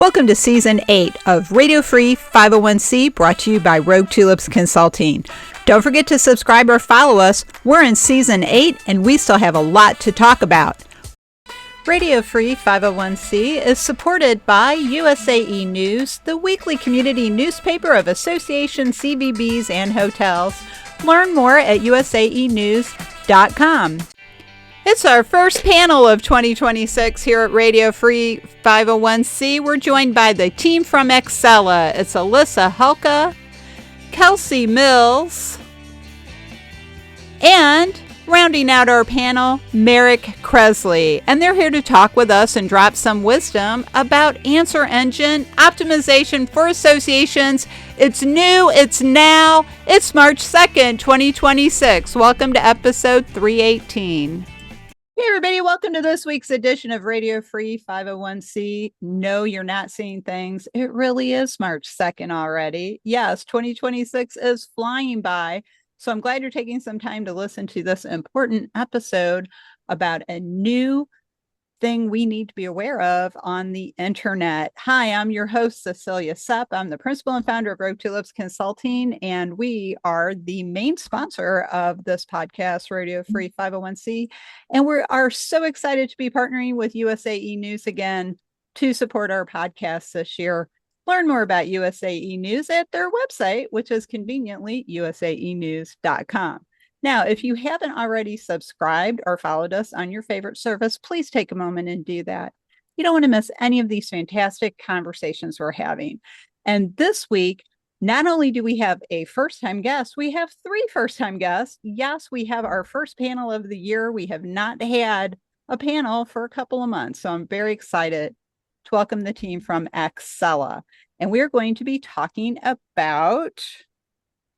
Welcome to Season 8 of Radio Free 501c, brought to you by Rogue Tulips Consulting. Don't forget to subscribe or follow us. We're in Season 8 and we still have a lot to talk about. Radio Free 501c is supported by USAE News, the weekly community newspaper of associations, CVBs, and hotels. Learn more at usaenews.com. It's our first panel of 2026 here at Radio Free 501c. We're joined by the team from ACNP. It's Alyssa, Hulka, Kelsey Mills, and rounding out our panel, Merrik, Kressley. And they're here to talk with us and drop some wisdom about answer engine optimization for associations. It's new, it's now, it's March 2nd, 2026. Welcome to episode 318. Hey everybody, welcome to this week's edition of Radio Free 501c. No, you're not seeing things. It really is March 2nd already. Yes, 2026 is flying by. So I'm glad you're taking some time to listen to this important episode about a new thing we need to be aware of on the internet. Hi, I'm your host, Cecilia Sepp. I'm the principal and founder of Rogue Tulips Consulting, and we are the main sponsor of this podcast, Radio Free 501c. And we are so excited to be partnering with USAE News again to support our podcast this year. Learn more about USAE News at their website, which is conveniently usaenews.com. Now, if you haven't already subscribed or followed us on your favorite service, please take a moment and do that. You don't want to miss any of these fantastic conversations we're having. And this week, not only do we have a first-time guest, we have 3 first-time guests. Yes, we have our first panel of the year. We have not had a panel for a couple of months, so I'm very excited to welcome the team from accella. And we're going to be talking about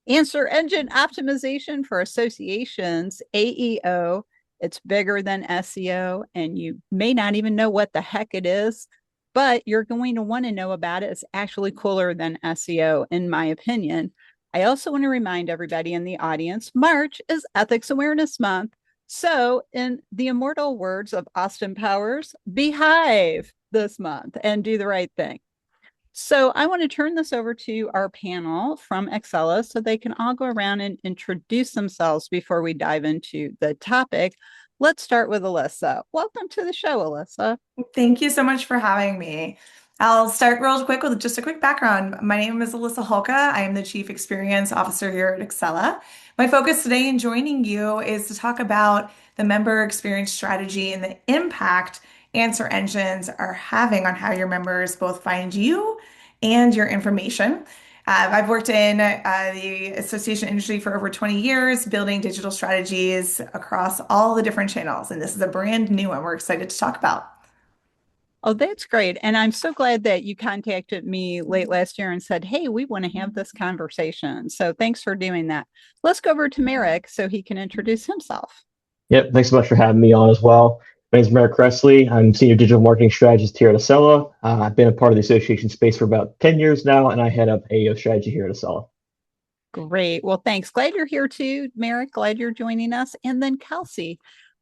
answer engine optimization for associations, AEO. It's bigger than SEO, and you may not even know what the heck it is, but you're going to want to know about it. It's actually cooler than SEO, in my opinion. I also want to remind everybody in the audience, March is Ethics Awareness Month. So in the immortal words of Austin Powers, behave this month and do the right thing. So I want to turn this over to our panel from accella so they can all go around and introduce themselves before we dive into the topic. Let's start with Alyssa. Welcome to the show, Alyssa. Thank you so much for having me. I'll start real quick with just a quick background. My name is Alyssa Hulka. I am the Chief Experience Officer here at accella. My focus today in joining you is to talk about the member experience strategy and the impact answer engines are having on how your members both find you and your information. I've worked in the association industry for over 20 years, building digital strategies across all the different channels. And this is a brand new one we're excited to talk about. Oh, that's great. And I'm so glad that you contacted me late last year and said, hey, we want to have this conversation. So thanks for doing that. Let's go over to Merrik so he can introduce himself. Yep, thanks so much for having me on as well. My name is Merrik Kressley. I'm Senior Digital Marketing Strategist here at accella. I've been a part of the association space for about 10 years now, and I head up AEO strategy here at accella. Great. Well, thanks. Glad you're here too, Merrik. Glad you're joining us. And then Kelsey,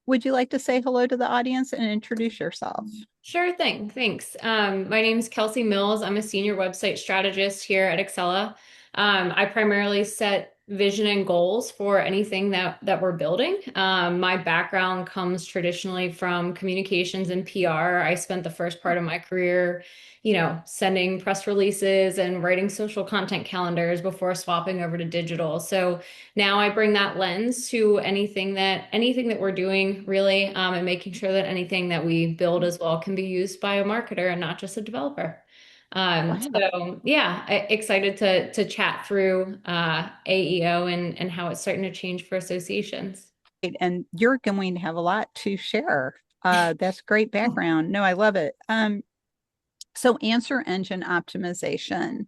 would you like to say hello to the audience and introduce yourself? Sure thing. Thanks. My name is Kelsey Mills. I'm a senior website strategist here at accella. I primarily set vision and goals for anything that we're building. My background comes traditionally from communications and PR. I spent the first part of my career, sending press releases and writing social content calendars before swapping over to digital. So now I bring that lens to anything that we're doing really, and making sure that anything that we build as well can be used by a marketer and not just a developer. So yeah, excited to chat through AEO and how it's starting to change for associations. And you're going to have a lot to share. That's great background. No, I love it. So answer engine optimization.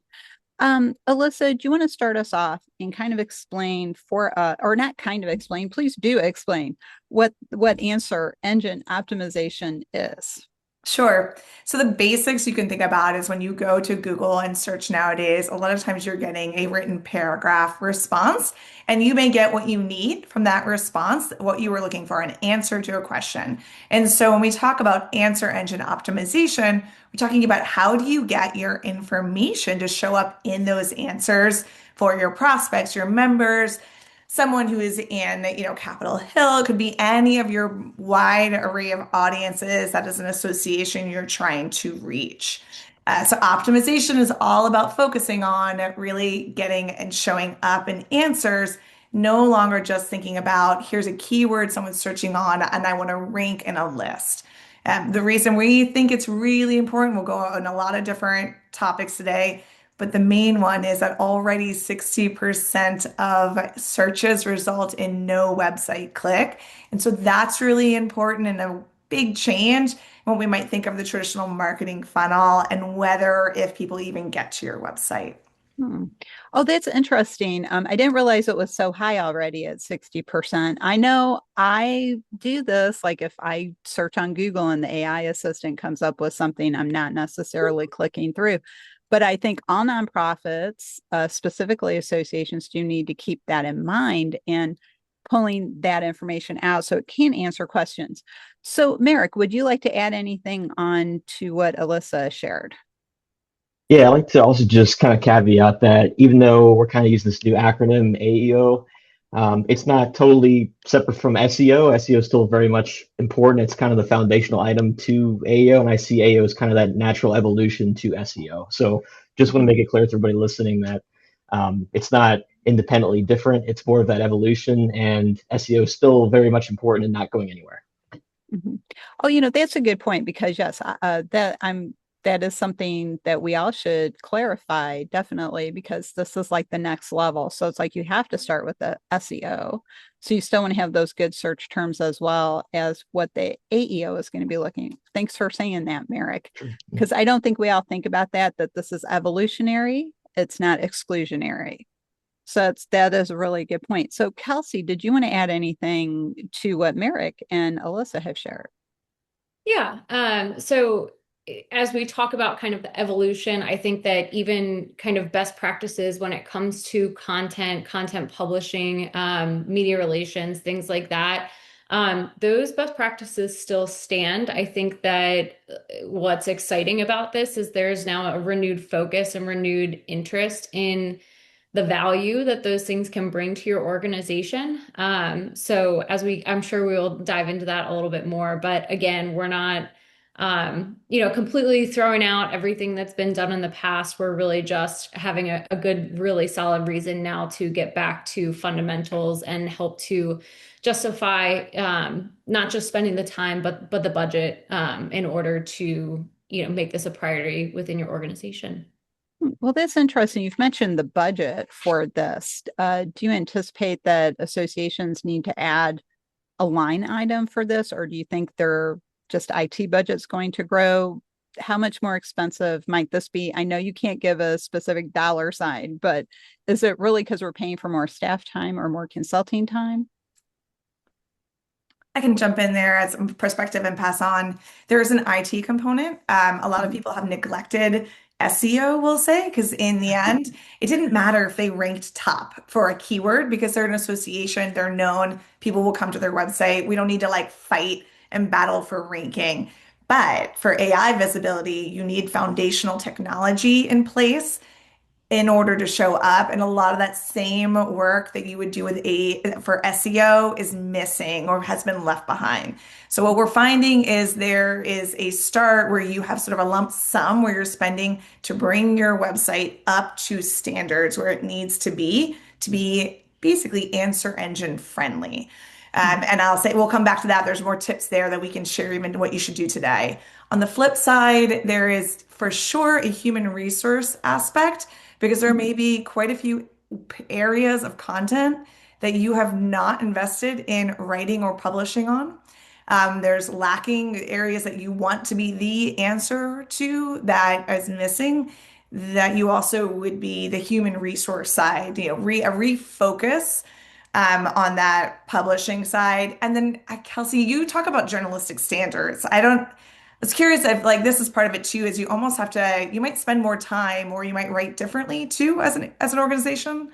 Alyssa, do you want to start us off and kind of explain or not kind of explain, please do explain what answer engine optimization is. Sure. So the basics you can think about is when you go to Google and search nowadays, a lot of times you're getting a written paragraph response, and you may get what you need from that response, what you were looking for, an answer to a question. And so when we talk about answer engine optimization, we're talking about how do you get your information to show up in those answers for your prospects, your members, someone who is in, Capitol Hill. It could be any of your wide array of audiences. That is an association you're trying to reach. So optimization is all about focusing on really getting and showing up in answers, no longer just thinking about here's a keyword someone's searching on and I want to rank in a list. The reason we think it's really important, we'll go on a lot of different topics today, but the main one is that already 60% of searches result in no website click. And so that's really important and a big change when we might think of the traditional marketing funnel and whether if people even get to your website. Hmm. Oh, that's interesting. I didn't realize it was so high already at 60%. I know I do this, like if I search on Google and the AI assistant comes up with something, I'm not necessarily clicking through. But I think all nonprofits, specifically associations, do need to keep that in mind and pulling that information out so it can answer questions. So, Merrick, would you like to add anything on to what Alyssa shared? Yeah, I like to also just kind of caveat that even though we're kind of using this new acronym AEO, it's not totally separate from SEO. SEO is still very much important. It's kind of the foundational item to AEO, and I see AEO as kind of that natural evolution to SEO. So just want to make it clear to everybody listening that it's not independently different. It's more of that evolution, and SEO is still very much important and not going anywhere. Mhm. Oh, that's a good point because yes, that is something that we all should clarify definitely because this is like the next level. So it's like you have to start with the SEO. So you still want to have those good search terms as well as what the AEO is going to be looking. Thanks for saying that, Merrick, Sure. because I don't think we all think about that this is evolutionary. It's not exclusionary. So that is a really good point. So Kelsey, did you want to add anything to what Merrick and Alyssa have shared? Yeah. As we talk about kind of the evolution, I think that even kind of best practices when it comes to content publishing, media relations, things like that, those best practices still stand. I think that what's exciting about this is there's now a renewed focus and renewed interest in the value that those things can bring to your organization. I'm sure we will dive into that a little bit more, but again, we're not, completely throwing out everything that's been done in the past. We're really just having a good, really solid reason now to get back to fundamentals and help to justify, not just spending the time, but the budget, in order to, make this a priority within your organization. Well, that's interesting. You've mentioned the budget for this. Do you anticipate that associations need to add a line item for this, or do you think their just IT budget's going to grow? How much more expensive might this be? I know you can't give a specific dollar sign, but is it really because we're paying for more staff time or more consulting time? I can jump in there as a perspective and pass on. There is an IT component. A lot of people have neglected SEO, we'll say, because in the end, it didn't matter if they ranked top for a keyword because they're an association, they're known, people will come to their website. We don't need to like fight and battle for ranking. But for AI visibility, you need foundational technology in place in order to show up. And a lot of that same work that you would do with for SEO is missing or has been left behind. So what we're finding is there is a start where you have sort of a lump sum where you're spending to bring your website up to standards where it needs to be basically answer engine friendly. And I'll say we'll come back to that. There's more tips there that we can share even what you should do today. On the flip side, there is for sure a human resource aspect because there may be quite a few areas of content that you have not invested in writing or publishing on. There's lacking areas that you want to be the answer to that is missing, that you also would be the human resource side, a refocus on that publishing side. And then, Kelsey, you talk about journalistic standards. I don't was curious if like this is part of it too, is you almost have to, you might spend more time or you might write differently too as an organization.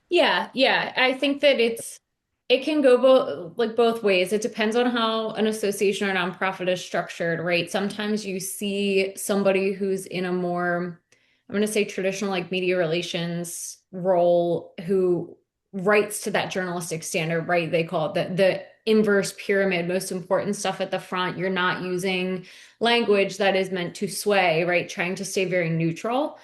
Yeah, yeah. I think that it can go both ways. It depends on how an association or nonprofit is structured, right? Sometimes you see somebody who's in a more, I'm going to say traditional like media relations role who writes to that journalistic standard, right? They call it the inverse pyramid, most important stuff at the front. You're not using language that is meant to sway, right? Trying to stay very neutral.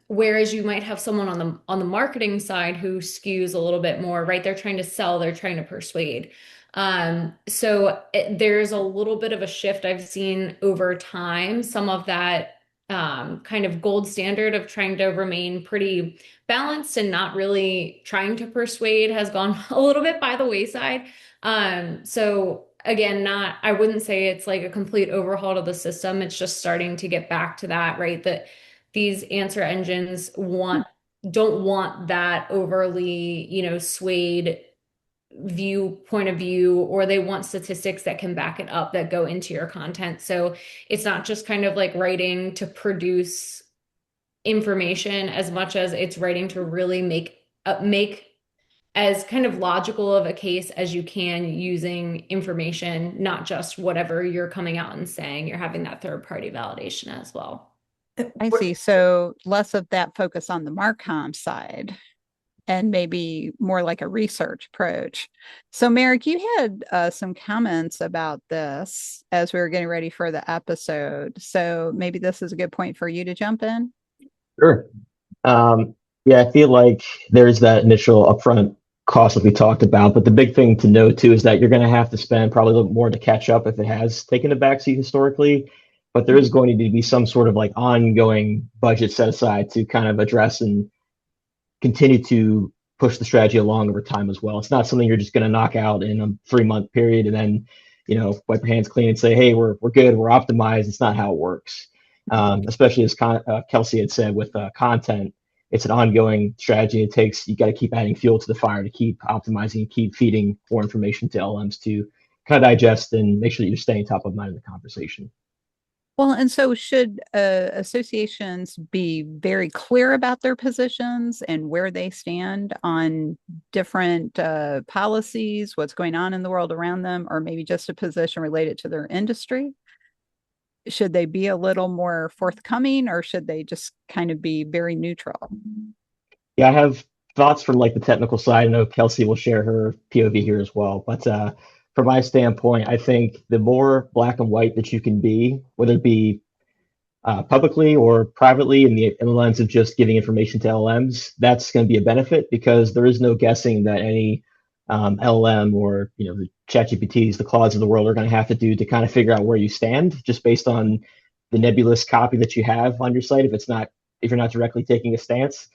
Whereas you might have someone on the marketing side who skews a little bit more, right? They're trying to sell, they're trying to persuade. There's a little bit of a shift I've seen over time. Some of that kind of gold standard of trying to remain pretty balanced and not really trying to persuade has gone a little bit by the wayside. Again, I wouldn't say it's like a complete overhaul of the system. It's just starting to get back to that, right? That these answer engines don't want that overly, swayed point of view, or they want statistics that can back it up that go into your content. So it's not just kind of like writing to produce information as much as it's writing to really make as kind of logical of a case as you can using information, not just whatever you're coming out and saying. You're having that third party validation as well. I see. So less of that focus on the Marcom side and maybe more like a research approach. So Merrik, you had some comments about this as we were getting ready for the episode. So maybe this is a good point for you to jump in. Sure. Yeah, I feel like there's that initial upfront cost that we talked about, but the big thing to note too is that you're going to have to spend probably a little more to catch up if it has taken a backseat historically. But there is going to be some sort of like ongoing budget set aside to kind of address and continue to push the strategy along over time as well. It's not something you're just going to knock out in a 3-month period and then, wipe your hands clean and say, hey, we're good, we're optimized. It's not how it works. Especially as Kelsey had said with content, it's an ongoing strategy. You got to keep adding fuel to the fire to keep optimizing and keep feeding more information to LMs to kind of digest and make sure that you're staying top of mind in the conversation. Well, and so should associations be very clear about their positions and where they stand on different policies, what's going on in the world around them, or maybe just a position related to their industry? Should they be a little more forthcoming, or should they just kind of be very neutral? Yeah, I have thoughts from like the technical side. I know Kelsey will share her POV here as well. But from my standpoint, I think the more black and white that you can be, whether it be publicly or privately in the lens of just giving information to LMs, that's going to be a benefit because there is no guessing that any LM or the ChatGPTs, the Claudes of the world are going to have to do to kind of figure out where you stand just based on the nebulous copy that you have on your site if you're not directly taking a stance.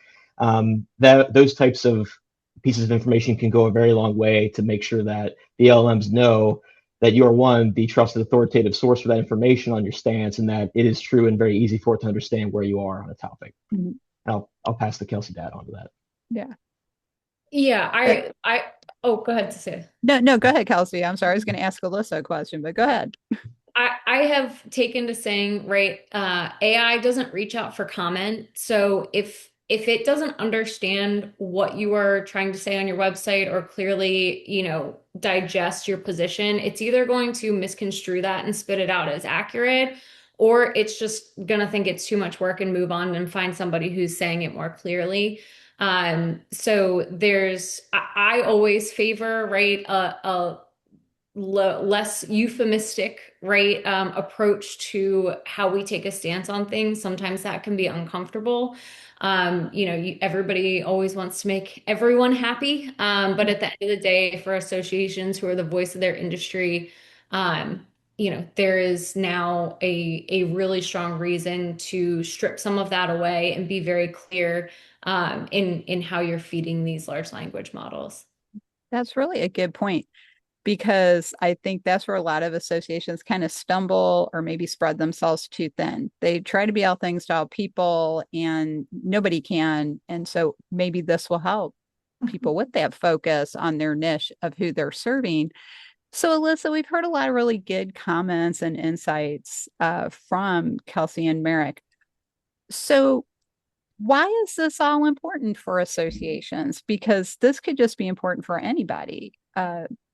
Those types of pieces of information can go a very long way to make sure that the LMs know that you are the trusted authoritative source for that information on your stance, and that it is true and very easy for it to understand where you are on a topic. Mm-hmm. I'll pass the Kelsey dad on to that. Yeah. Yeah, go ahead, Cecilia. No, go ahead, Kelsey. I'm sorry, I was going to ask Alyssa a question, but go ahead. I have taken to saying, right, AI doesn't reach out for comment. So if it doesn't understand what you are trying to say on your website or clearly, digest your position, it's either going to misconstrue that and spit it out as accurate, or it's just going to think it's too much work and move on and find somebody who's saying it more clearly. So I always favor, right, a less euphemistic, right, approach to how we take a stance on things. Sometimes that can be uncomfortable. Everybody always wants to make everyone happy. But at the end of the day, for associations who are the voice of their industry, there is now a really strong reason to strip some of that away and be very clear in how you're feeding these large language models. That's really a good point, because I think that's where a lot of associations kind of stumble or maybe spread themselves too thin. They try to be all things to all people and nobody can. And so maybe this will help people with that focus on their niche of who they're serving So, Alyssa, we've heard a lot of really good comments and insights from Kelsey and Merrick. So, why is this all important for associations? Because this could just be important for anybody,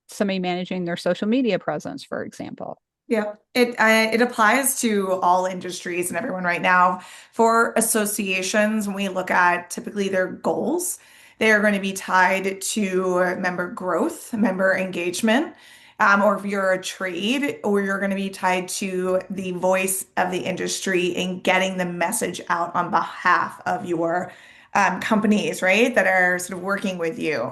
somebody managing their social media presence, for example. Yeah, it applies to all industries and everyone right now. For associations, when we look at typically their goals, they are going to be tied to member growth, member engagement, or if you're a trade, or you're going to be tied to the voice of the industry in getting the message out on behalf of your companies, right, that are sort of working with you.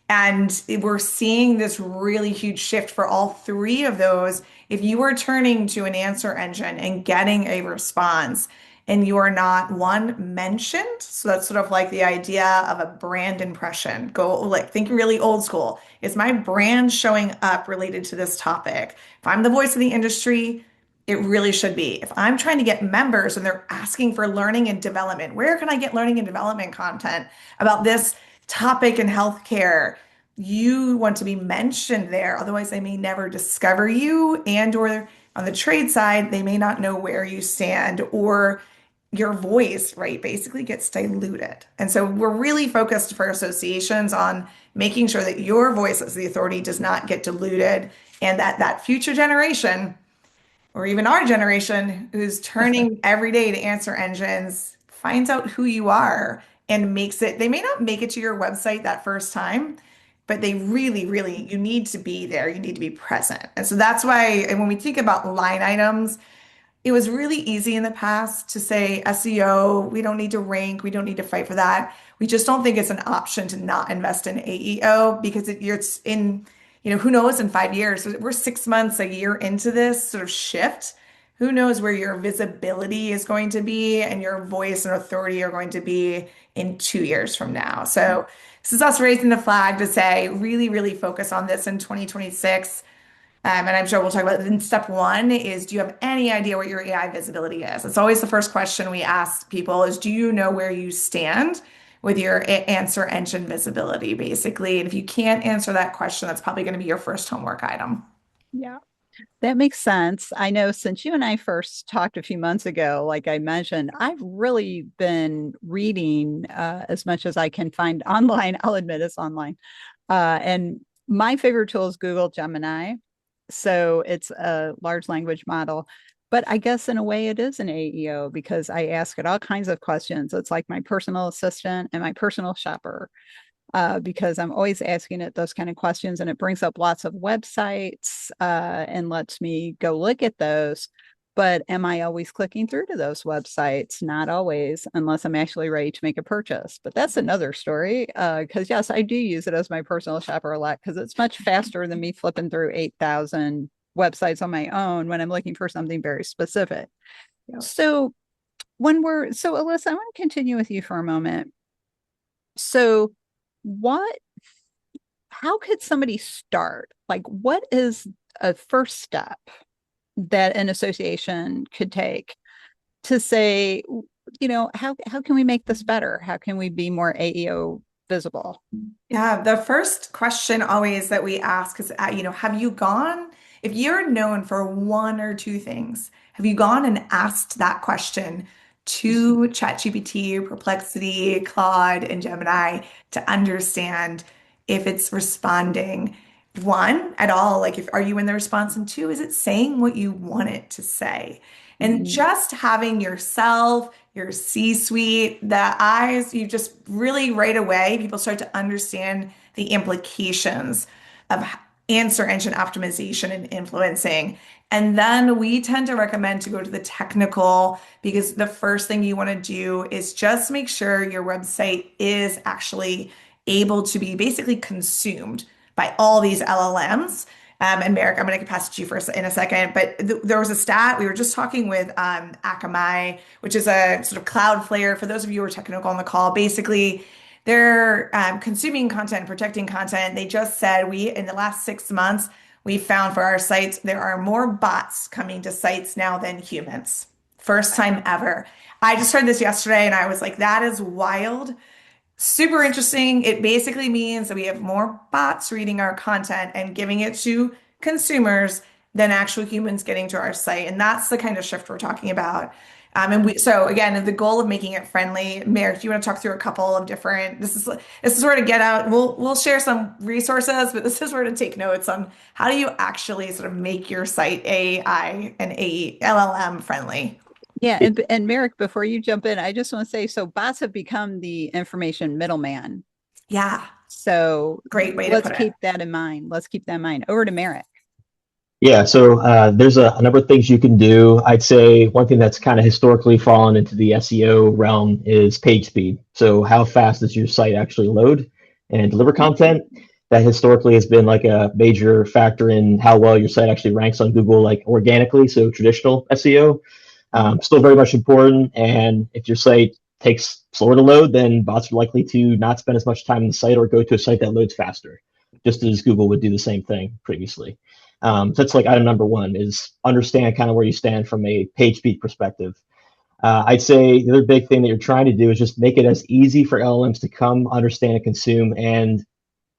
And we're seeing this really huge shift for all three of those. If you are turning to an answer engine and getting a response, and you are not one mentioned, so that's sort of like the idea of a brand impression. Go like think really old school. Is my brand showing up related to this topic? If I'm the voice of the industry, it really should be. If I'm trying to get members and they're asking for learning and development, where can I get learning and development content about this topic in healthcare? You want to be mentioned there. Otherwise, they may never discover you, and or on the trade side, they may not know where you stand, or your voice, right, basically gets diluted. And so we're really focused for associations on making sure that your voice as the authority does not get diluted, and that that future generation or even our generation who's turning every day to answer engines finds out who you are and makes it, they may not make it to your website that first time, but they really, really, you need to be there. You need to be present. And so that's why, and when we think about line items, it was really easy in the past to say SEO, we don't need to rank, we don't need to fight for that. We just don't think it's an option to not invest in AEO because it's in, who knows in 5 years. We're 6 months, a year into this sort of shift. Who knows where your visibility is going to be and your voice and authority are going to be in 2 years from now. So this is us raising the flag to say, really, really focus on this in 2026. And I'm sure we'll talk about it. Then step one is, do you have any idea what your AI visibility is? It's always the first question we ask people is, do you know where you stand with your answer engine visibility, basically? And if you can't answer that question, that's probably going to be your first homework item. Yeah. That makes sense. I know since you and I first talked a few months ago, like I mentioned, I've really been reading as much as I can find online. I'll admit it's online. And my favorite tool is Google Gemini. So it's a large language model. But I guess in a way it is an AEO because I ask it all kinds of questions. It's like my personal assistant and my personal shopper because I'm always asking it those kind of questions, and it brings up lots of websites and lets me go look at those. But am I always clicking through to those websites? Not always, unless I'm actually ready to make a purchase. But that's another story. Because yes, I do use it as my personal shopper a lot because it's much faster than me flipping through 8,000 websites on my own when I'm looking for something very specific. Yeah. So Alyssa, I want to continue with you for a moment. So what how could somebody start? Like, what is a first step that an association could take to say, how can we make this better? How can we be more AEO visible? Yeah, the first question always that we ask is, have you gone, if you're known for one or two things, have you gone and asked that question to ChatGPT, Perplexity, Claude, and Gemini to understand if it's responding, one, at all? Like, if are you in the response? And two, is it saying what you want it to say? And just having yourself, your C-suite, the eyes, you just really right away, people start to understand the implications of answer engine optimization and influencing. And then we tend to recommend to go to the technical because the first thing you want to do is just make sure your website is actually able to be basically consumed by all these LLMs. And Merrik, I'm going to pass it to you first in a second, but there was a stat we were just talking with Akamai, which is a sort of Cloudflare. For those of you who are technical on the call, basically they're consuming content, protecting content. They just said in the last 6 months, we found for our sites, there are more bots coming to sites now than humans. First time ever. I just heard this yesterday and I was like, that is wild. Super interesting. It basically means that we have more bots reading our content and giving it to consumers than actual humans getting to our site. And that's the kind of shift we're talking about. So again, the goal of making it friendly, Merrick, do you want to talk through a couple of different, this is where to get out. We'll share some resources, but this is where to take notes on how do you actually sort of make your site AI and LLM friendly. Yeah, and Merrick, before you jump in, I just want to say, so bots have become the information middleman. Yeah, So great way to let's put it. keep that in mind. Let's keep that in mind. Over to Merrick. Yeah, so there's a number of things you can do. I'd say one thing that's kind of historically fallen into the SEO realm is page speed. So how fast does your site actually load and deliver content? That historically has been like a major factor in how well your site actually ranks on Google, like organically. So traditional SEO, still very much important. And if your site takes slower to load, then bots are likely to not spend as much time on the site or go to a site that loads faster, just as Google would do the same thing previously. So that's like item number one is understand kind of where you stand from a page speed perspective. I'd say the other big thing that you're trying to do is just make it as easy for LLMs to come, understand, and consume and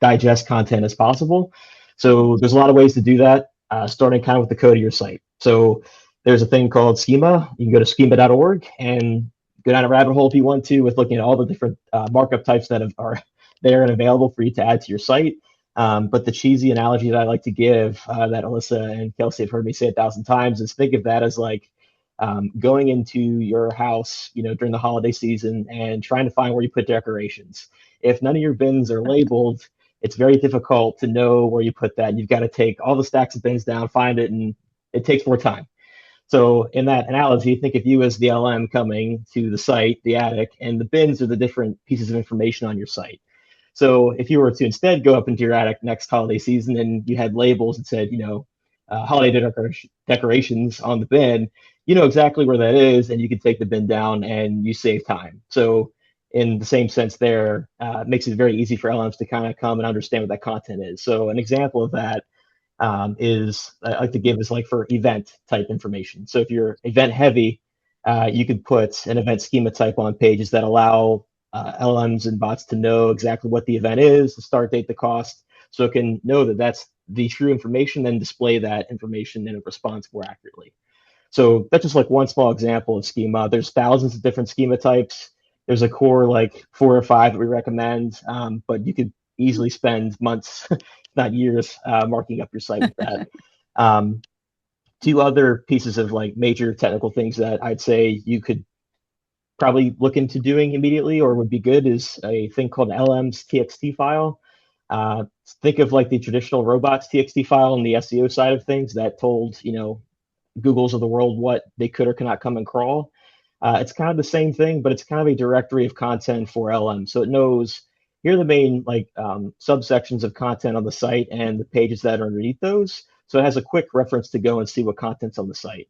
digest content as possible. So there's a lot of ways to do that, starting kind of with the code of your site. So there's a thing called schema. You can go to schema.org and go down a rabbit hole if you want to with looking at all the different markup types that are there and available for you to add to your site. But the cheesy analogy that I like to give that Alyssa and Kelsey have heard me say 1,000 times is think of that as like going into your house, during the holiday season and trying to find where you put decorations. If none of your bins are labeled, it's very difficult to know where you put that. You've got to take all the stacks of bins down, find it, and it takes more time. So in that analogy, think of you as the LM coming to the site, the attic, and the bins are the different pieces of information on your site. So if you were to instead go up into your attic next holiday season and you had labels that said, holiday decorations on the bin, you know exactly where that is, and you can take the bin down and you save time. So in the same sense there, it makes it very easy for LMs to kind of come and understand what that content is. So an example of that is I like to give is like for event type information. So if you're event heavy, you could put an event schema type on pages that allow LLMs and bots to know exactly what the event is, the start date, the cost, so it can know that that's the true information and display that information in a response more accurately. So that's just like one small example of schema. There's thousands of different schema types. There's a core like 4 or 5 that we recommend, but you could easily spend months, not years, marking up your site with that. 2 other pieces of like major technical things that I'd say you could probably look into doing immediately or would be good is a thing called an LM's TXT file. Think of like the traditional robots TXT file on the SEO side of things that told, Googles of the world what they could or cannot come and crawl. It's kind of the same thing, but it's kind of a directory of content for LM. So it knows here are the main like subsections of content on the site and the pages that are underneath those. So it has a quick reference to go and see what content's on the site.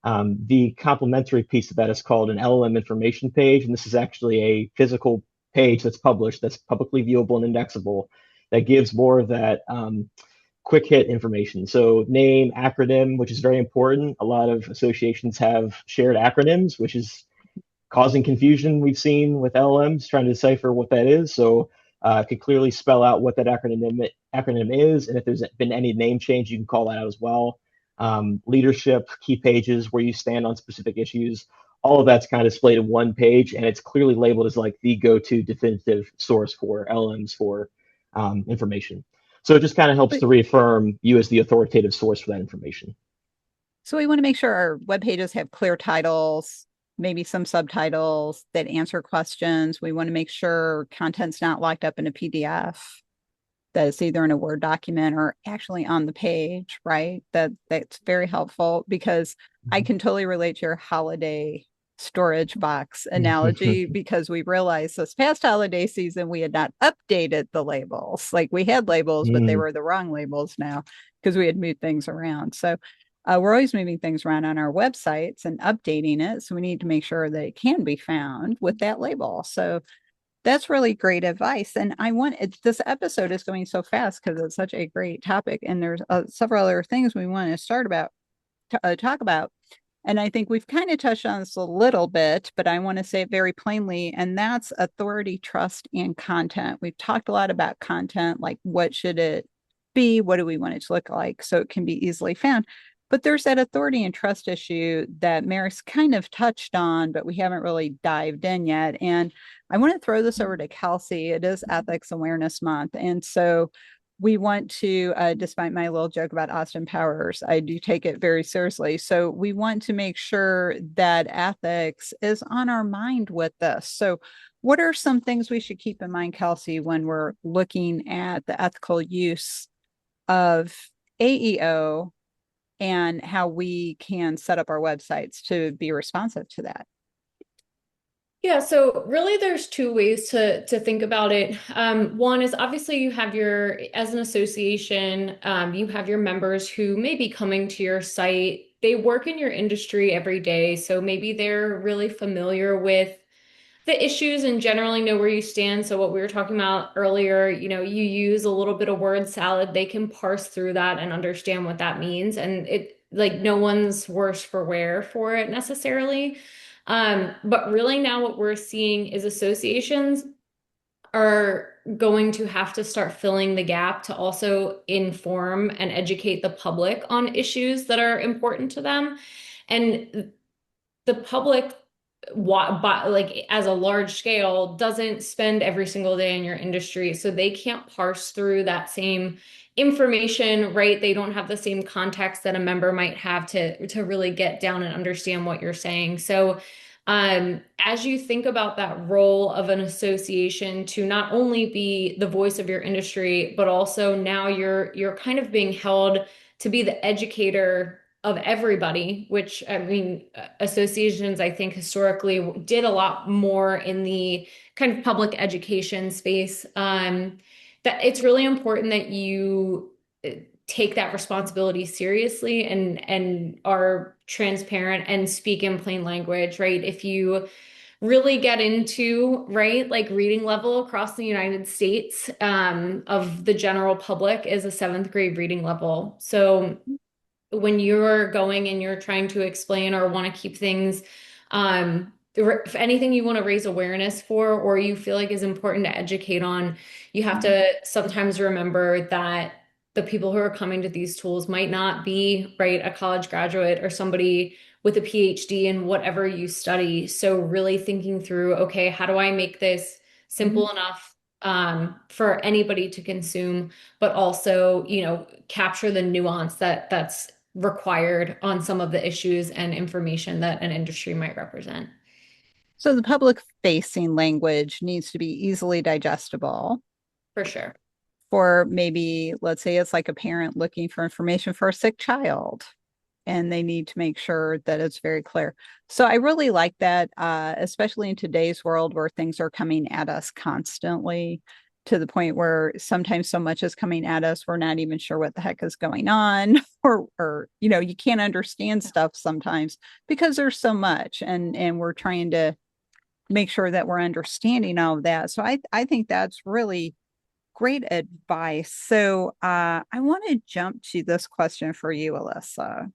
The complementary piece of that is called an LLM information page, and this is actually a physical page that's published, that's publicly viewable and indexable, that gives more of that quick hit information. So name, acronym, which is very important. A lot of associations have shared acronyms, which is causing confusion we've seen with LLMs trying to decipher what that is. So it could clearly spell out what that acronym is, and if there's been any name change, you can call that out as well. Leadership, key pages, where you stand on specific issues, all of that's kind of displayed in one page, and it's clearly labeled as like the go-to definitive source for LMs for information. So it just kind of helps to reaffirm you as the authoritative source for that information. So we want to make sure our web pages have clear titles, maybe some subtitles that answer questions. We want to make sure content's not locked up in a PDF, that it's either in a Word document or actually on the page, right? That's very helpful because I can totally relate to your holiday storage box analogy because we realized this past holiday season we had not updated the labels. Like we had labels, but they were the wrong labels now because we had moved things around. So we're always moving things around on our websites and updating it. So we need to make sure that it can be found with that label. So that's really great advice. And this episode is going so fast because it's such a great topic. And there's several other things we want to talk about. And I think we've kind of touched on this a little bit, but I want to say it very plainly, and that's authority, trust, and content. We've talked a lot about content, like what should it B, what do we want it to look like so it can be easily found? But there's that authority and trust issue that Merrick's kind of touched on, but we haven't really dived in yet. And I want to throw this over to Kelsey. It is Ethics Awareness Month. And so we want to, despite my little joke about Austin Powers, I do take it very seriously. So we want to make sure that ethics is on our mind with this. So what are some things we should keep in mind, Kelsey, when we're looking at the ethical use of AEO and how we can set up our websites to be responsive to that? Yeah, so really there's two ways to think about it. One is obviously you have your, as an association, you have your members who may be coming to your site. They work in your industry every day, so maybe they're really familiar with the issues and generally know where you stand. So what we were talking about earlier, you use a little bit of word salad, they can parse through that and understand what that means. And it like no one's worse for wear for it necessarily. But really now what we're seeing is associations are going to have to start filling the gap to also inform and educate the public on issues that are important to them. And the public, like as a large scale, doesn't spend every single day in your industry, so they can't parse through that same information, right? They don't have the same context that a member might have to really get down and understand what you're saying. So as you think about that role of an association to not only be the voice of your industry, but also now you're kind of being held to be the educator of everybody, which I mean, associations, I think historically did a lot more in the kind of public education space. That it's really important that you take that responsibility seriously and are transparent and speak in plain language, right? If you really get into, right, like reading level across the United States of the general public is a seventh grade reading level. So when you're going and you're trying to explain or want to keep things, if anything you want to raise awareness for or you feel like is important to educate on, you have to sometimes remember that the people who are coming to these tools might not be, right, a college graduate or somebody with a PhD in whatever you study. So really thinking through, okay, how do I make this simple enough for anybody to consume, but also, capture the nuance that's required on some of the issues and information that an industry might represent. So the public facing language needs to be easily digestible For sure. for maybe, let's say it's like a parent looking for information for a sick child, and they need to make sure that it's very clear. So I really like that, especially in today's world where things are coming at us constantly to the point where sometimes so much is coming at us, we're not even sure what the heck is going on, or you can't understand stuff sometimes because there's so much, and we're trying to make sure that we're understanding all of that. So I think that's really great advice. So I want to jump to this question for you, Alyssa,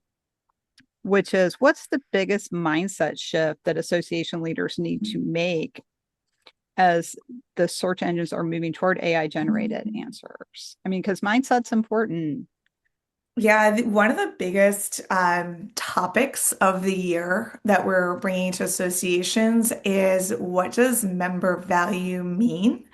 which is, what's the biggest mindset shift that association leaders need to make as the search engines are moving toward AI generated answers? I mean, because mindset's important. Yeah, one of the biggest topics of the year that we're bringing to associations is, what does member value mean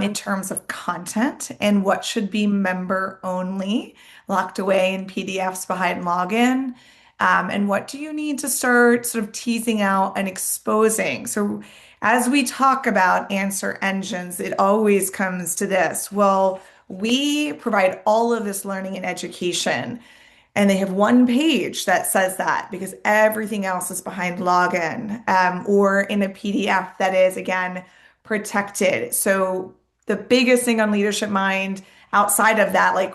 in terms of content, and what should be member only, locked away in PDFs behind login? And what do you need to start sort of teasing out and exposing? So as we talk about answer engines, it always comes to this. Well, we provide all of this learning and education, and they have one page that says that because everything else is behind login, or in a PDF that is, again, protected. So the biggest thing on Leadership Mind outside of that, like,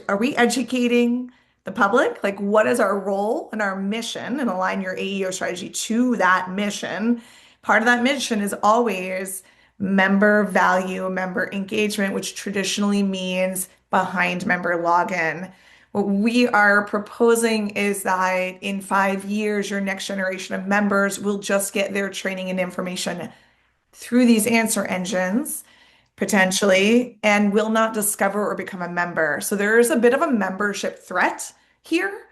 are we educating the public? Like, what is our role and our mission, and align your AEO strategy to that mission? Part of that mission is always member value, member engagement, which traditionally means behind member login. What we are proposing is that in 5 years, your next generation of members will just get their training and information through these answer engines, potentially, and will not discover or become a member. So there is a bit of a membership threat here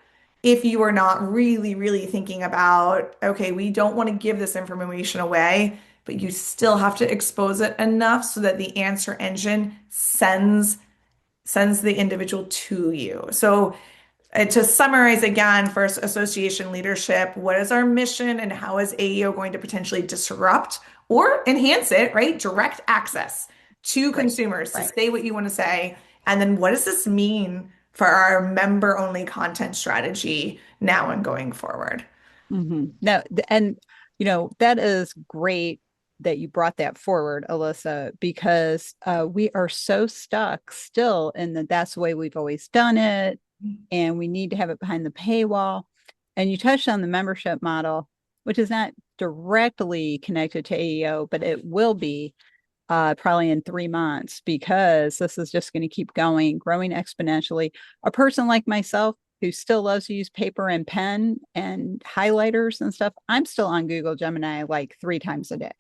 if you are not really, really thinking about, okay, we don't want to give this information away, but you still have to expose it enough so that the answer engine sends the individual to you. So to summarize again, for association leadership, what is our mission and how is AEO going to potentially disrupt or enhance it, right? Direct access to consumers to say what you want to say. And then what does this mean for our member-only content strategy now and going forward? No, and that is great that you brought that forward, Alyssa, because we are so stuck still in that's the way we've always done it, and we need to have it behind the paywall. And you touched on the membership model, which is not directly connected to AEO, but it will be probably in 3 months, because this is just going to keep growing exponentially. A person like myself who still loves to use paper and pen and highlighters and stuff, I'm still on Google Gemini like 3 times a day,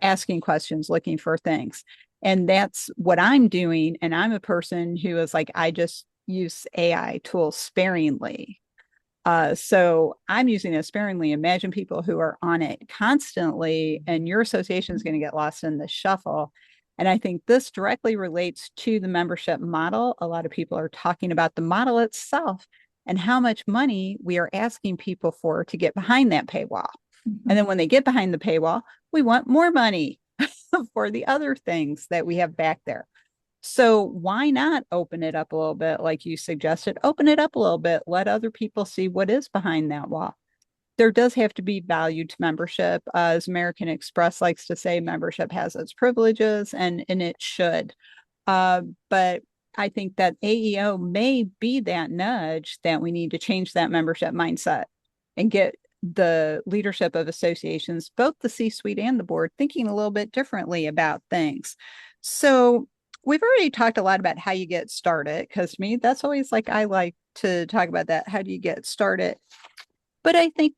asking questions, looking for things. And that's what I'm doing. And I'm a person who is like, I just use AI tools sparingly. So I'm using it sparingly. Imagine people who are on it constantly, and your association is going to get lost in the shuffle. And I think this directly relates to the membership model. A lot of people are talking about the model itself and how much money we are asking people for to get behind that paywall. And then when they get behind the paywall, we want more money for the other things that we have back there. So why not open it up a little bit, like you suggested? Open it up a little bit. Let other people see what is behind that wall. There does have to be value to membership. As American Express likes to say, membership has its privileges, and it should. But I think that AEO may be that nudge that we need to change that membership mindset and get the leadership of associations, both the C-suite and the board, thinking a little bit differently about things. So we've already talked a lot about how you get started, because to me, that's always like, I like to talk about that. How do you get started? But I think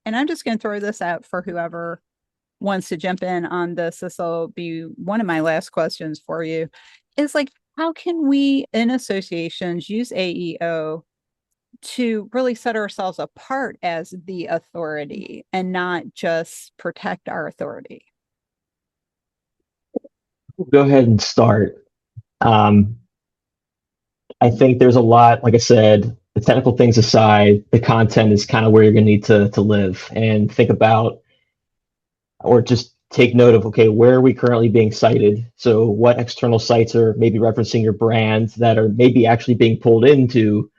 and I'm just going to throw this out for whoever wants to jump in on this. This will be one of my last questions for you, is like, how can we in associations use AEO to really set ourselves apart as the authority and not just protect our authority? Go ahead and start. I think there's a lot, like I said, the technical things aside, the content is kind of where you're going to need to live and think about, or just take note of, okay, where are we currently being cited? So what external sites are maybe referencing your brand that are maybe actually being pulled into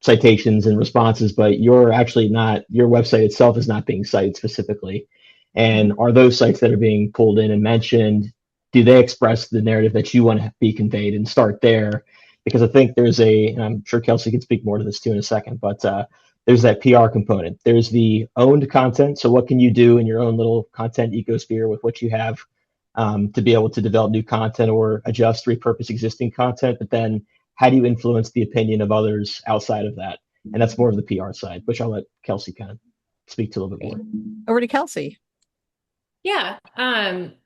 citations and responses, but you're actually not, your website itself is not being cited specifically. And are those sites that are being pulled in and mentioned, do they express the narrative that you want to be conveyed, and start there? Because I think there's and I'm sure Kelsey can speak more to this too in a second, but there's that PR component. There's the owned content. So what can you do in your own little content ecosphere with what you have to be able to develop new content or adjust, repurpose existing content? But then how do you influence the opinion of others outside of that? And that's more of the PR side, which I'll let Kelsey kind of speak to a little bit more. Over to Kelsey. Yeah.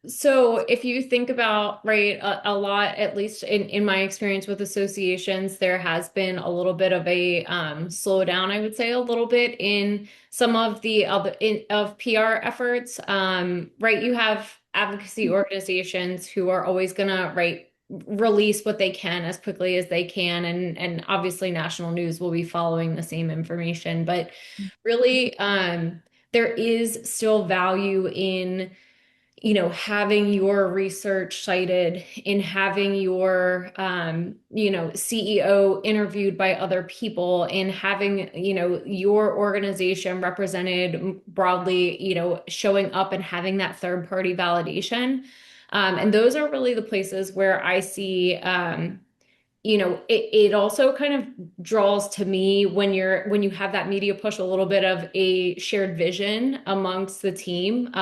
So if you think about, right, a lot, at least in my experience with associations, there has been a little bit of a slowdown, I would say, a little bit in some of the of PR efforts. Right, you have advocacy organizations who are always gonna, right, release what they can as quickly as they can, and obviously national news will be following the same information, but really there is still value in, having your research cited, in having your, CEO interviewed by other people, in having, your organization represented broadly, showing up and having that third party validation. And those are really the places where I see, it also kind of draws to me when you have that media push, a little bit of a shared vision amongst the team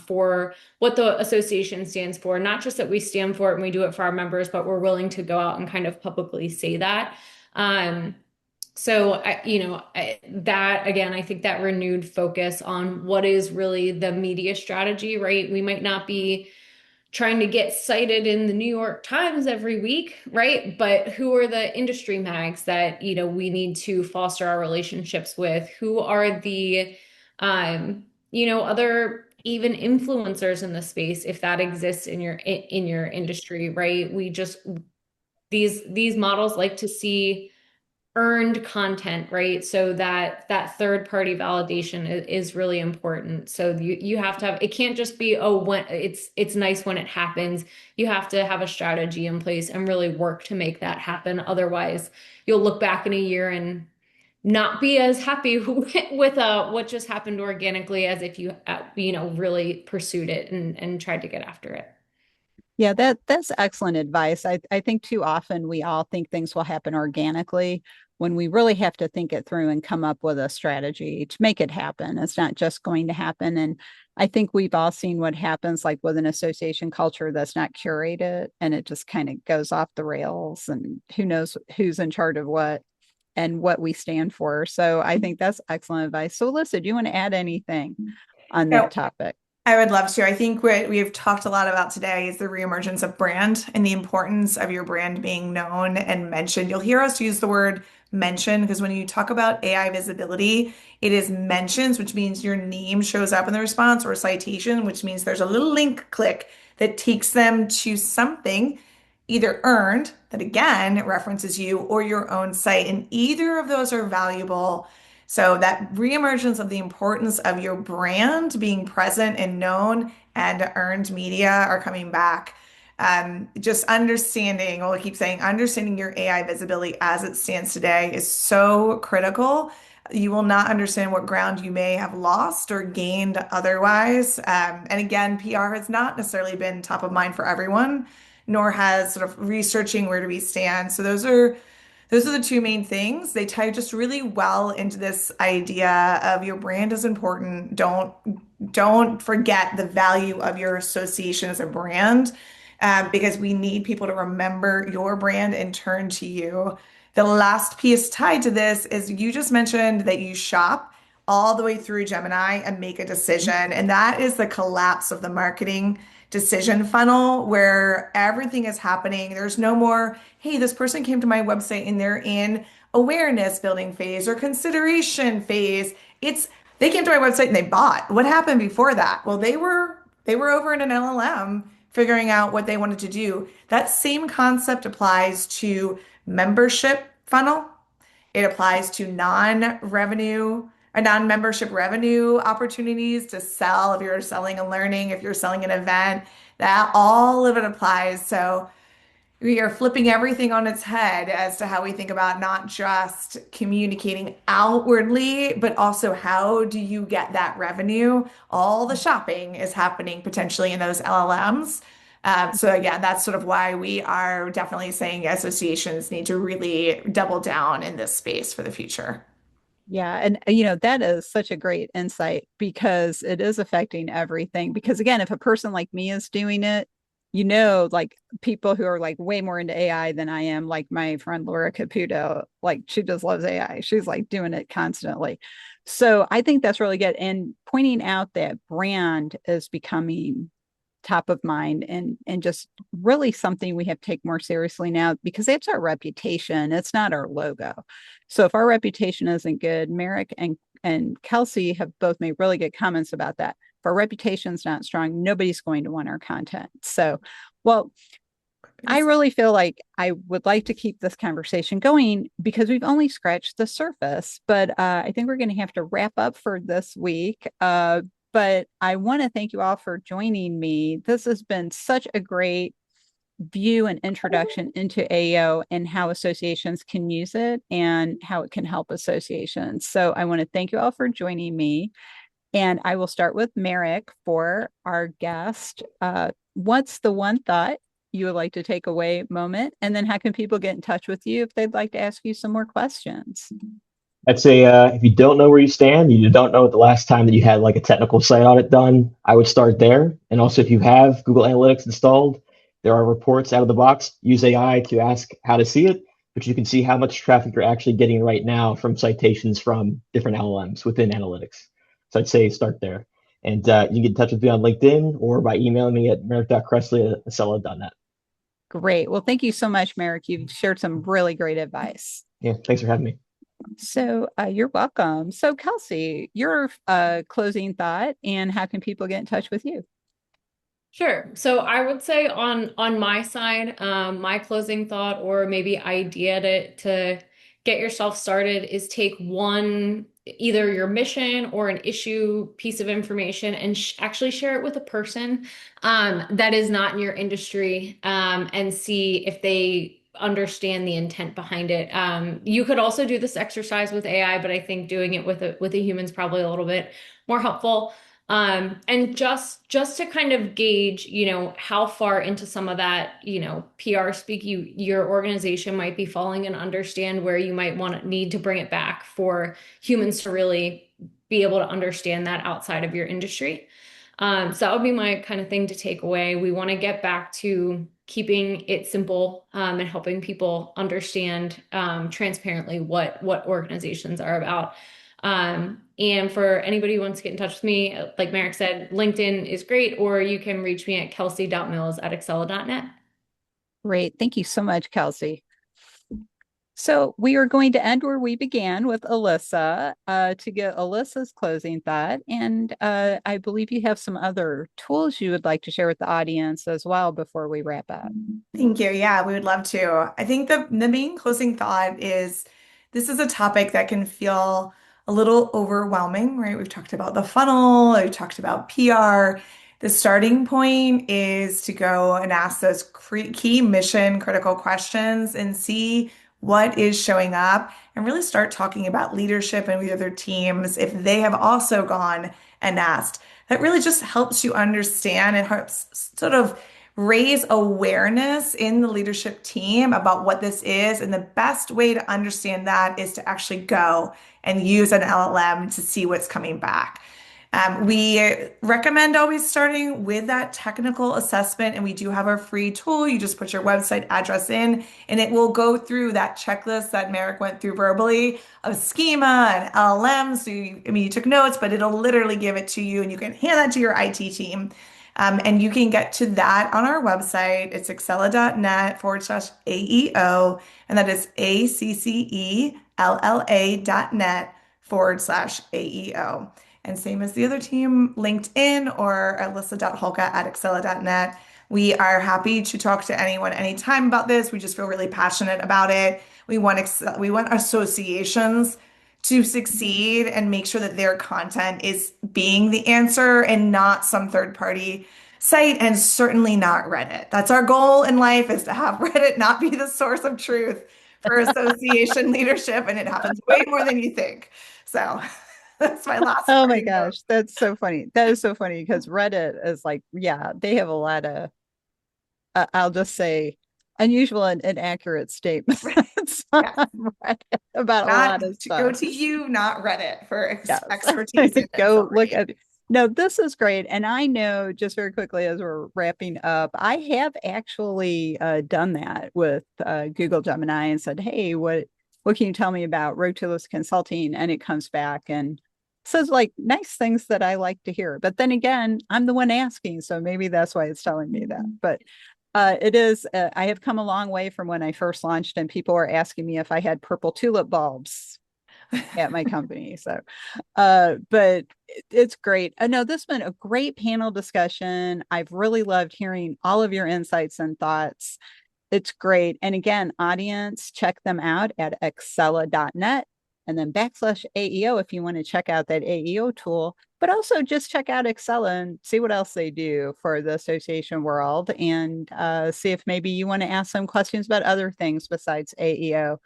for what the association stands for. Not just that we stand for it and we do it for our members, but we're willing to go out and kind of publicly say that. So that again, I think that renewed focus on what is really the media strategy, right? We might not be trying to get cited in the New York Times every week, right? But who are the industry mags that, we need to foster our relationships with? Who are the, other even influencers in the space, if that exists in your industry, right? These models like to see earned content, right? So that third party validation is really important. So you have to have, it can't just be, oh, when it's nice when it happens. You have to have a strategy in place and really work to make that happen. Otherwise, you'll look back in a year and not be as happy with what just happened organically as if you really pursued it and tried to get after it. Yeah, that's excellent advice. I think too often we all think things will happen organically when we really have to think it through and come up with a strategy to make it happen. It's not just going to happen. And I think we've all seen what happens like with an association culture that's not curated and it just kind of goes off the rails and who knows who's in charge of what and what we stand for. So I think that's excellent advice. So Alyssa, do you want to add anything on that topic? I would love to. I think what we've talked a lot about today is the reemergence of brand and the importance of your brand being known and mentioned. You'll hear us use the word mention because when you talk about AI visibility, it is mentions, which means your name shows up in the response, or citation, which means there's a little link click that takes them to something either earned, that again references you, or your own site. And either of those are valuable. So that reemergence of the importance of your brand being present and known and earned media are coming back. Just understanding, well, I keep saying, understanding your AI visibility as it stands today is so critical. You will not understand what ground you may have lost or gained otherwise. And again, PR has not necessarily been top of mind for everyone, nor has sort of researching where do we stand. So those are the two main things. They tie just really well into this idea of your brand is important. Don't forget the value of your association as a brand, because we need people to remember your brand and turn to you. The last piece tied to this is you just mentioned that you shop all the way through Gemini and make a decision, and that is the collapse of the marketing decision funnel where everything is happening. There's no more, hey, this person came to my website and they're in awareness building phase or consideration phase. It's they came to my website and they bought. What happened before that? Well, they were over in an LLM figuring out what they wanted to do. That same concept applies to membership funnel. It applies to non-revenue or non-membership revenue opportunities to sell if you're selling a learning, if you're selling an event, that all of it applies. So we are flipping everything on its head as to how we think about not just communicating outwardly, but also how do you get that revenue? All the shopping is happening potentially in those LLMs. So again, that's sort of why we are definitely saying associations need to really double down in this space for the future. Yeah. And, that is such a great insight because it is affecting everything. Because again, if a person like me is doing it, like people who are like way more into AI than I am, like my friend Laura Caputo, like she just loves AI. She's like doing it constantly. So I think that's really good. And pointing out that brand is becoming top of mind and just really something we have to take more seriously now because that's our reputation. It's not our logo. So if our reputation isn't good, Merrik and Kelsey have both made really good comments about that. If our reputation's not strong, nobody's going to want our content. So, well, I really feel like I would like to keep this conversation going because we've only scratched the surface, but I think we're going to have to wrap up for this week. But I want to thank you all for joining me. This has been such a great view and introduction into AO and how associations can use it and how it can help associations. So I want to thank you all for joining me. And I will start with Merrik for our guest. What's the one thought you would like to take away moment? And then how can people get in touch with you if they'd like to ask you some more questions? I'd say if you don't know where you stand, you don't know the last time that you had like a technical site audit done, I would start there. And also if you have Google Analytics installed, there are reports out of the box. Use AI to ask how to see it. but you can see how much traffic you're actually getting right now from citations from different LLMs within analytics. So I'd say start there. And you can get in touch with me on LinkedIn or by emailing me at merrik.kressley@accella.net. Great. Well, thank you so much, Merrik. You've shared some really great advice. Yeah, thanks for having me. So you're welcome. So Kelsey, your closing thought, and how can people get in touch with you? Sure. So I would say on my side, my closing thought or maybe idea to get yourself started is take either your mission or an issue piece of information and actually share it with a person that is not in your industry and see if they understand the intent behind it. You could also do this exercise with AI, but I think doing it with a human is probably a little bit more helpful. And just to kind of gauge, how far into some of that, PR speak your organization might be falling and understand where you might need to bring it back for humans to really be able to understand that outside of your industry. So that would be my kind of thing to take away. We want to get back to keeping it simple and helping people understand transparently what organizations are about. And for anybody who wants to get in touch with me, like Merrik said, LinkedIn is great, or you can reach me at kelsey.mills@accella.net. Great. Thank you so much, Kelsey. So we are going to end where we began with Alyssa to get Alyssa's closing thought. And I believe you have some other tools you would like to share with the audience as well before we wrap up. Thank you. Yeah, we would love to. I think the main closing thought is this is a topic that can feel a little overwhelming, right? We've talked about the funnel, we've talked about PR. The starting point is to go and ask those key mission critical questions and see what is showing up and really start talking about leadership and the other teams if they have also gone and asked. That really just helps you understand and helps sort of raise awareness in the leadership team about what this is. And the best way to understand that is to actually go and use an LLM to see what's coming back. We recommend always starting with that technical assessment, and we do have our free tool. You just put your website address in, and it will go through that checklist that Merrik went through verbally of schema and LLM. So you took notes, but it'll literally give it to you, and you can hand that to your IT team. And you can get to that on our website. It's accella.net/AEO, and that is ACCELLA.net/AEO. And same as the other team, LinkedIn or alyssa.hulka@accella.net. We are happy to talk to anyone anytime about this. We just feel really passionate about it. We want associations to succeed and make sure that their content is being the answer and not some third-party site, and certainly not Reddit. That's our goal in life, is to have Reddit not be the source of truth for association leadership, and it happens way more than you think. So that's my last. Oh my gosh, that's so funny. That is so funny because Reddit is like, yeah, they have a lot of, I'll just say, unusual and inaccurate statements Yes. about a lot of stuff. Go to you, not Reddit, for expertise. Go look at. No, this is great. And I know, just very quickly as we're wrapping up, I have actually done that with Google Gemini and said, hey, what can you tell me about Road to List Consulting? And it comes back and says like nice things that I like to hear. But then again, I'm the one asking, so maybe that's why it's telling me that. But it is, I have come a long way from when I first launched, and people were asking me if I had purple tulip bulbs at my company. So, but it's great. No, this has been a great panel discussion. I've really loved hearing all of your insights and thoughts. It's great. And again, audience, check them out at accella.net and then /AEO if you want to check out that AEO tool, but also just check out Accella and see what else they do for the association world, and see if maybe you want to ask some questions about other things besides AEO.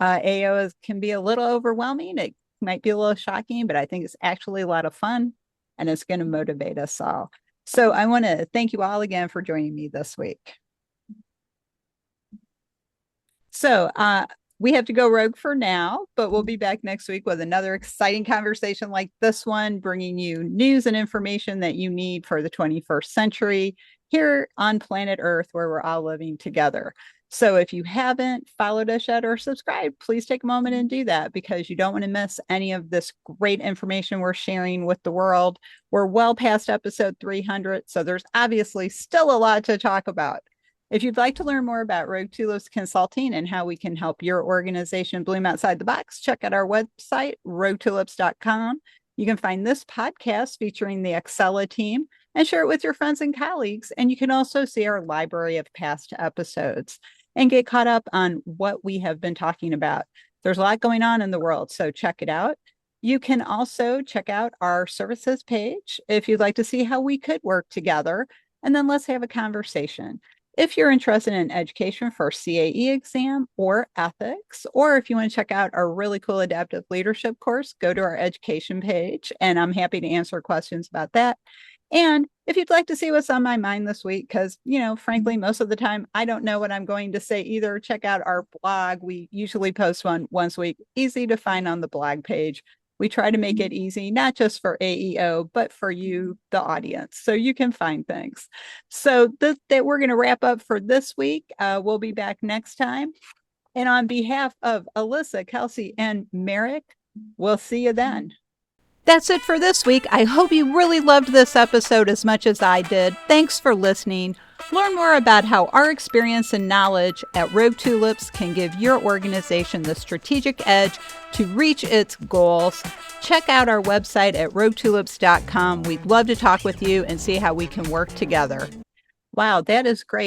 AEO can be a little overwhelming. It might be a little shocking, but I think it's actually a lot of fun, and it's going to motivate us all. So I want to thank you all again for joining me this week. So we have to go rogue for now, but we'll be back next week with another exciting conversation like this one, bringing you news and information that you need for the 21st century here on planet Earth, where we're all living together. So if you haven't followed us yet or subscribed, please take a moment and do that, because you don't want to miss any of this great information we're sharing with the world. We're well past episode 300, so there's obviously still a lot to talk about. If you'd like to learn more about Rogue Tulips Consulting and how we can help your organization bloom outside the box, check out our website, roguetulips.com. You can find this podcast featuring the Accella team and share it with your friends and colleagues. And you can also see our library of past episodes and get caught up on what we have been talking about. There's a lot going on in the world, so check it out. You can also check out our services page if you'd like to see how we could work together, and then let's have a conversation. If you're interested in education for CAE exam or ethics, or if you want to check out our really cool adaptive leadership course, go to our education page, and I'm happy to answer questions about that. And if you'd like to see what's on my mind this week, because, frankly, most of the time I don't know what I'm going to say either, check out our blog. We usually post one once a week, easy to find on the blog page. We try to make it easy, not just for AEO, but for you, the audience, so you can find things. So that we're going to wrap up for this week. We'll be back next time. And on behalf of Alyssa, Kelsey, and Merrik, we'll see you then. That's it for this week. I hope you really loved this episode as much as I did. Thanks for listening. Learn more about how our experience and knowledge at Rogue Tulips can give your organization the strategic edge to reach its goals. Check out our website at roguetulips.com. We'd love to talk with you and see how we can work together. Wow, that is great.